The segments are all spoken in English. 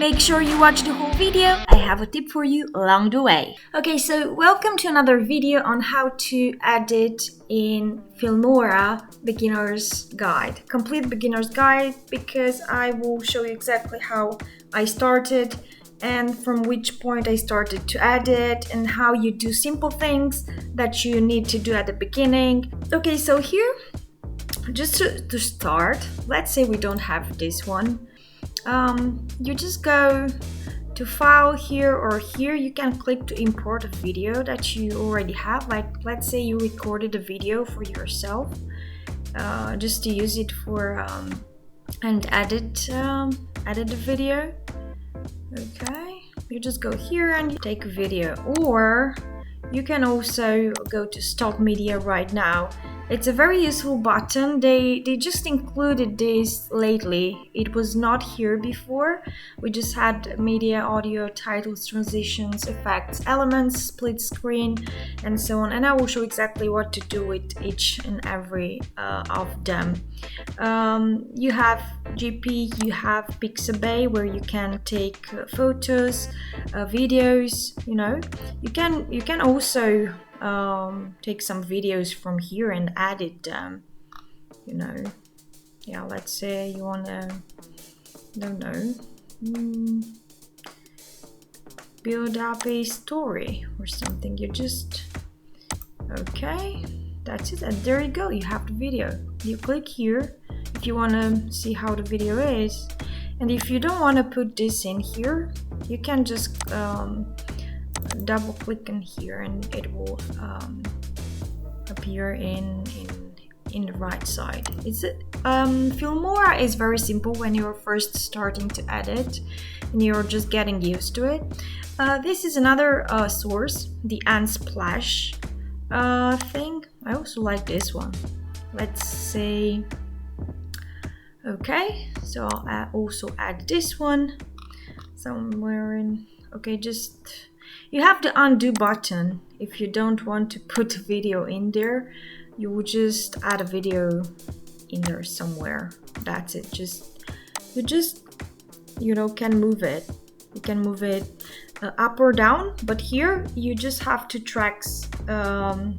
Make sure you watch the whole video. I have a tip for you along the way. Okay, so welcome to another video on how to edit in Filmora Beginner's Guide. Complete Beginner's Guide, because I will show you exactly how I started and from which point I started to edit and how you do simple things that you need to do at the beginning. Okay, so here, just to start, let's say we don't have this one. You just go to file here or here. You can click to import a video that you already have, like let's say you recorded a video for yourself, just to use it for and edit the video. Okay, you just go here and you take a video, or you can also go to stock media right now. It's a very useful button. They just included this lately. It was not here before. We just had media, audio, titles, transitions, effects, elements, split screen, and so on. And I will show exactly what to do with each and every of them. You have GP, you have Pixabay, where you can take photos, videos. You know, you can also take some videos from here and edit them, you know. Yeah, let's say you wanna, don't know, build up a story or something. You just, okay, that's it, and there you go, you have the video. You click here if you wanna see how the video is, and if you don't wanna put this in here, you can just double click in here and it will appear in the right side. Filmora is very simple when you're first starting to edit and you're just getting used to it. This is another source, the Unsplash thing. I also like this one. Let's say, okay, so I'll also add this one somewhere in. Okay, just you have the undo button. If you don't want to put a video in there, you will just add a video in there somewhere. That's it. You know, can move it. You can move it up or down, but here you just have two tracks.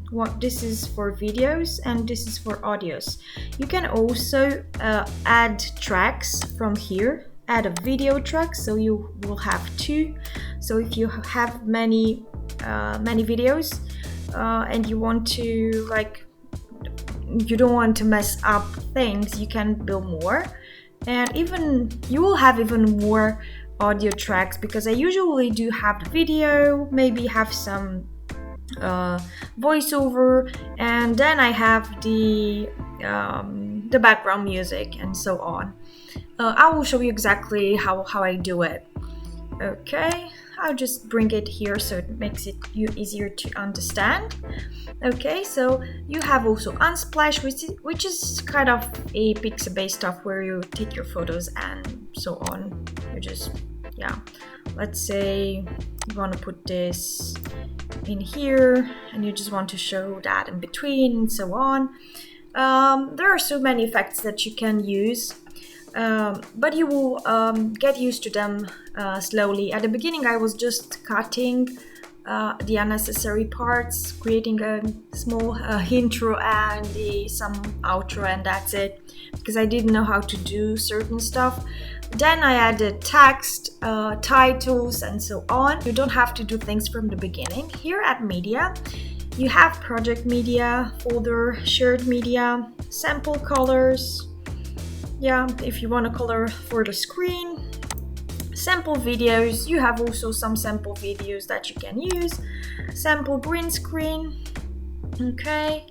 What this is for videos and this is for audios. You can also add tracks from here. Add a video track, so you will have two. So if you have many videos and you want to, like, you don't want to mess up things, you can build more, and even you will have even more audio tracks, because I usually do have the video, maybe have some voiceover, and then I have the background music and so on. I will show you exactly how I do it. Okay, I'll just bring it here so it makes it easier to understand. Okay, so you have also Unsplash, which is kind of a Pixabay stuff where you take your photos and so on. You just, yeah, let's say you want to put this in here and you just want to show that in between and so on. There are so many effects that you can use. But you will get used to them slowly. At the beginning, I was just cutting the unnecessary parts, creating a small intro and some outro, and that's it, because I didn't know how to do certain stuff. Then I added text, titles, and so on. You don't have to do things from the beginning. Here at Media, you have project media, folder, shared media, sample colors. Yeah, if you want to color for the screen, sample videos, you have also some sample videos that you can use, sample green screen, okay,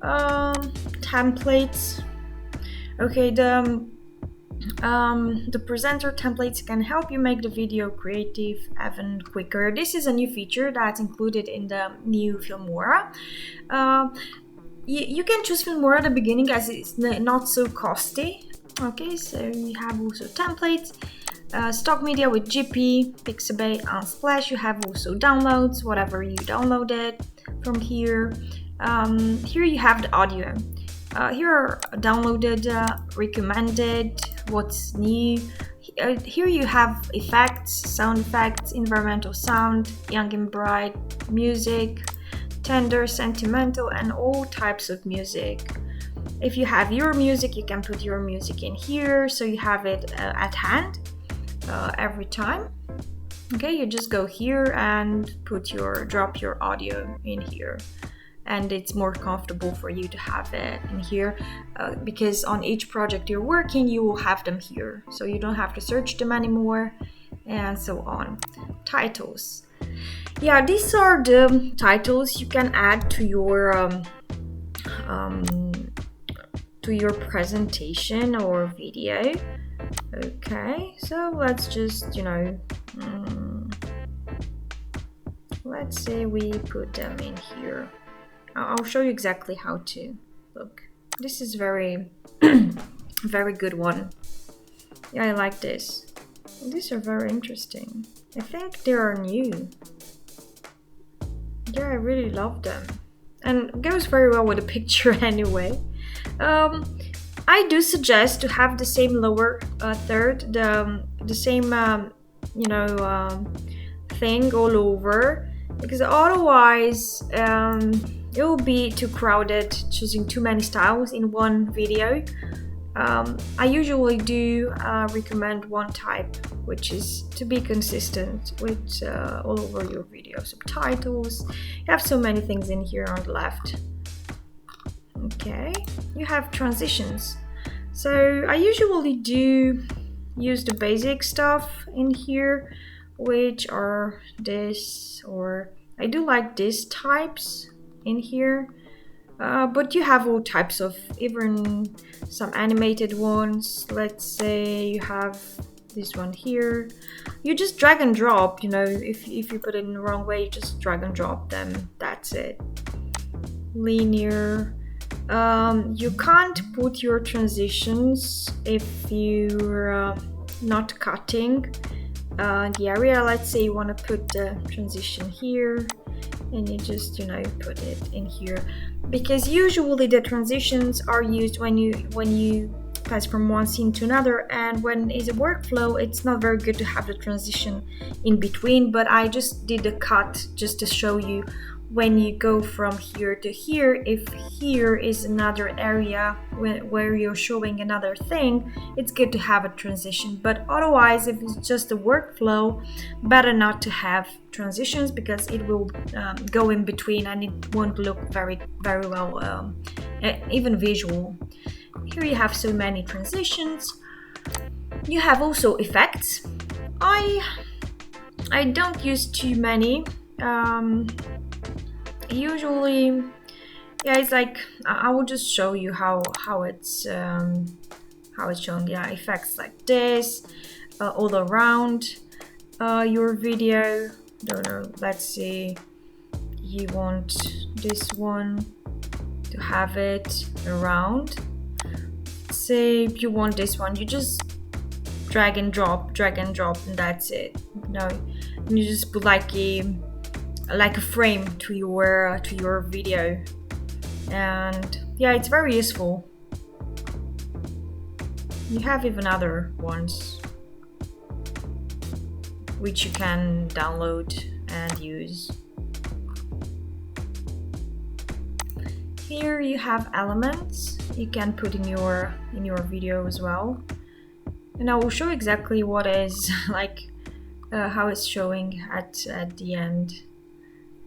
templates. Okay, the presenter templates can help you make the video creative even quicker. This is a new feature that's included in the new Filmora. You can choose Filmora at the beginning as it's not so costly. Okay, so you have also templates, stock media with GP, Pixabay, Unsplash. You have also downloads, whatever you downloaded from here. Here you have the audio. Here are downloaded, recommended, what's new. here you have effects, sound effects, environmental sound, young and bright, music, tender, sentimental, and all types of music. If you have your music, you can put your music in here, so you have it at hand every time. Okay, you just go here and drop your audio in here, and it's more comfortable for you to have it in here because on each project you're working, you will have them here, so you don't have to search them anymore, and so on. Titles. Yeah, these are the titles you can add to your presentation or video. Okay, so let's just, let's say we put them in here. I'll show you exactly how to. Look, this is very, very good one. Yeah, I like this. These are very interesting. I think they are new. Yeah, I really love them. And it goes very well with the picture anyway. I do suggest to have the same lower third, the same, thing all over, because otherwise it will be too crowded choosing too many styles in one video. I usually do recommend one type, which is to be consistent with all over your video. Subtitles, you have so many things in here on the left. Okay, you have transitions. So I usually do use the basic stuff in here, which are this, or I do like these types in here. But you have all types of, even some animated ones. Let's say you have this one here. You just drag and drop, if you put it in the wrong way, you just drag and drop them. That's it. Linear. You can't put your transitions if you're not cutting the area. Let's say you want to put the transition here, and you just put it in here, because usually the transitions are used when you pass from one scene to another, and when it's a workflow, it's not very good to have the transition in between. But I just did a cut just to show you, when you go from here to here, if here is another area where you're showing another thing, it's good to have a transition. But otherwise, if it's just a workflow, better not to have transitions, because it will go in between and it won't look very, very well, even visual. Here you have so many transitions. You have also effects. I don't use too many. Usually, yeah, it's like I will just show you how it's shown. Yeah, effects like this all around your video. Don't know. Let's see. You want this one to have it around. Say you want this one, you just drag and drop, and that's it. And you just put like a frame to your video, and yeah, it's very useful. You have even other ones which you can download and use. Here you have elements you can put in your video as well, and I will show exactly what is how it's showing at the end.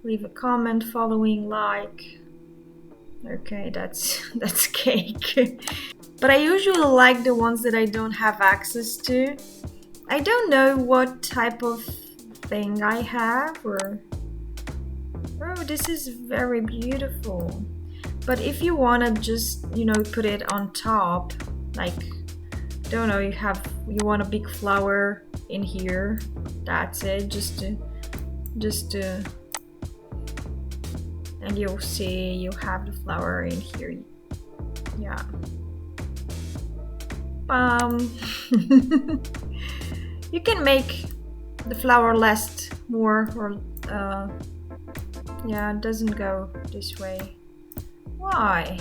Leave a comment, following, like. Okay, that's cake. But I usually like the ones that I don't have access to. I don't know what type of thing I have, or oh, this is very beautiful. But if you wanna just put it on top, like, don't know, you want a big flower in here, that's it. Just to and you'll see you have the flower in here. Yeah. You can make the flower last more, or yeah, it doesn't go this way. Why?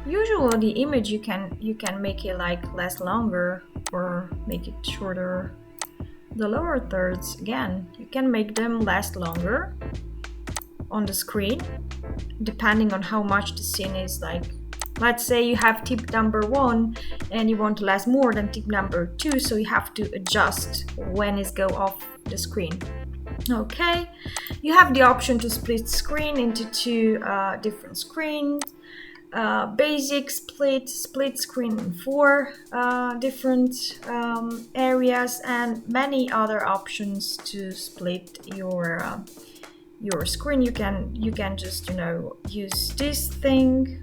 Usually the image you can make it like last longer. or make it shorter. The lower thirds, again, you can make them last longer on the screen, depending on how much the scene is. Like, let's say you have tip number 1 and you want to last more than tip number 2, so you have to adjust when it go off the screen. Okay, you have the option to split screen into 2 different screens. Basic split screen in 4 different areas, and many other options to split your screen. You can just use this thing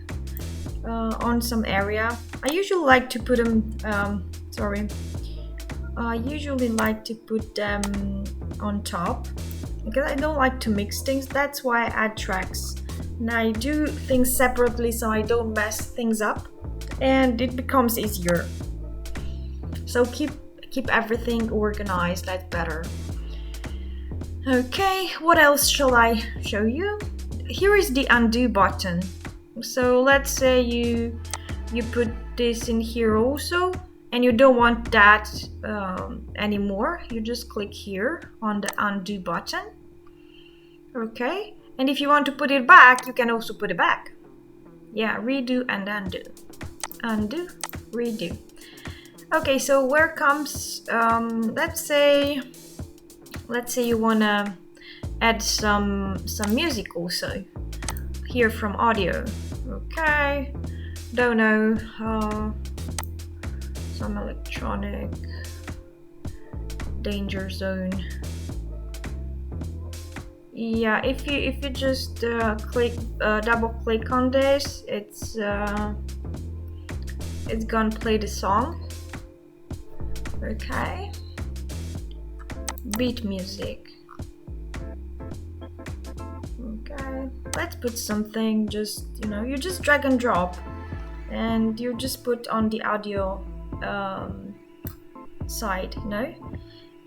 on some area. I usually like to put them I usually like to put them on top because I don't like to mix things. That's why I add tracks. And I do things separately so I don't mess things up, and it becomes easier. So keep everything organized. That's better. Okay, what else shall I show you? Here is the undo button. So let's say you put this in here also, and you don't want that anymore. You just click here on the undo button. Okay, and if you want to put it back, you can also put it back. Yeah, redo and undo. Undo, redo. Okay, so where comes let's say you wanna add some music also here from audio. Okay, don't know, some electronic, danger zone. Yeah, if you just double click on this, it's gonna play the song. Okay, beat music. Okay, let's put something, just you just drag and drop, and you just put on the audio side,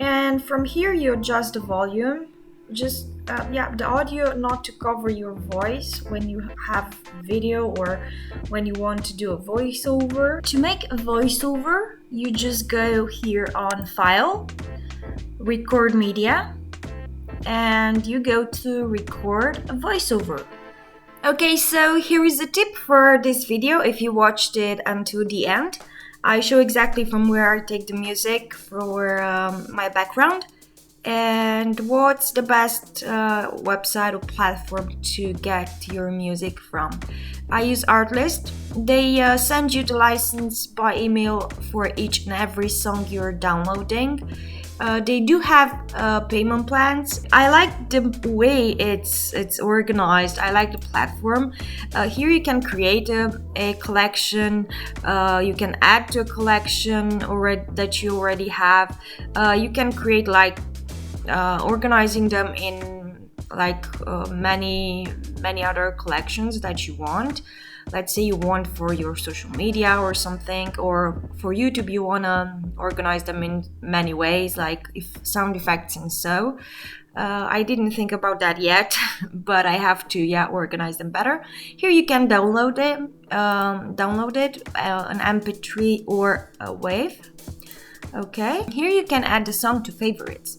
and from here you adjust the volume. Just the audio, not to cover your voice when you have video or when you want to do a voiceover. To make a voiceover, you just go here on File, Record Media, and you go to Record a Voiceover. Okay, so here is a tip for this video. If you watched it until the end, I show exactly from where I take the music for my background, and what's the best website or platform to get your music from. I use Artlist. They send you the license by email for each and every song you're downloading. They do have payment plans. I like the way it's organized. I like the platform. Here you can create a collection. You can add to a collection that you already have. You can create organizing them in many other collections that you want. Let's say you want for your social media or something, or for YouTube you want to organize them in many ways, like sound effects and so. I didn't think about that yet, but I have to organize them better. Here you can download it, an MP3 or a WAV. Okay, here you can add the song to favorites.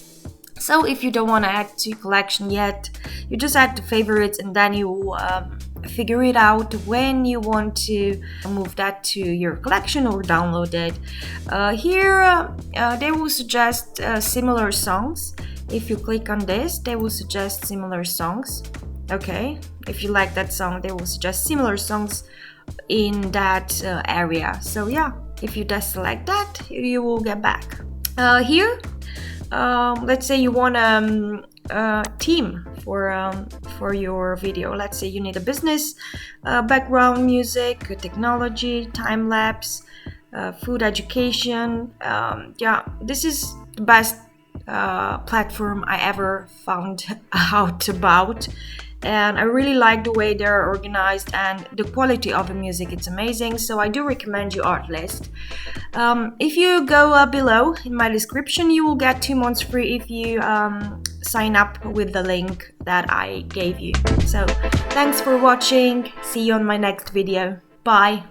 So if you don't want to add to collection yet, you just add to favorites, and then you figure it out when you want to move that to your collection or download it. Here they will suggest similar songs. If you click on this, they will suggest similar songs. Okay, if you like that song, they will suggest similar songs in that area. So yeah, if you just select that, you will get back. Here, let's say you want a theme for your video. Let's say you need a business background, music, technology, time lapse, food, education. This is the best platform I ever found out about, and I really like the way they're organized and the quality of the music. It's amazing, so I do recommend you Artlist. If you go below in my description, you will get 2 months free if you sign up with the link that I gave you. So thanks for watching. See you on my next video. Bye.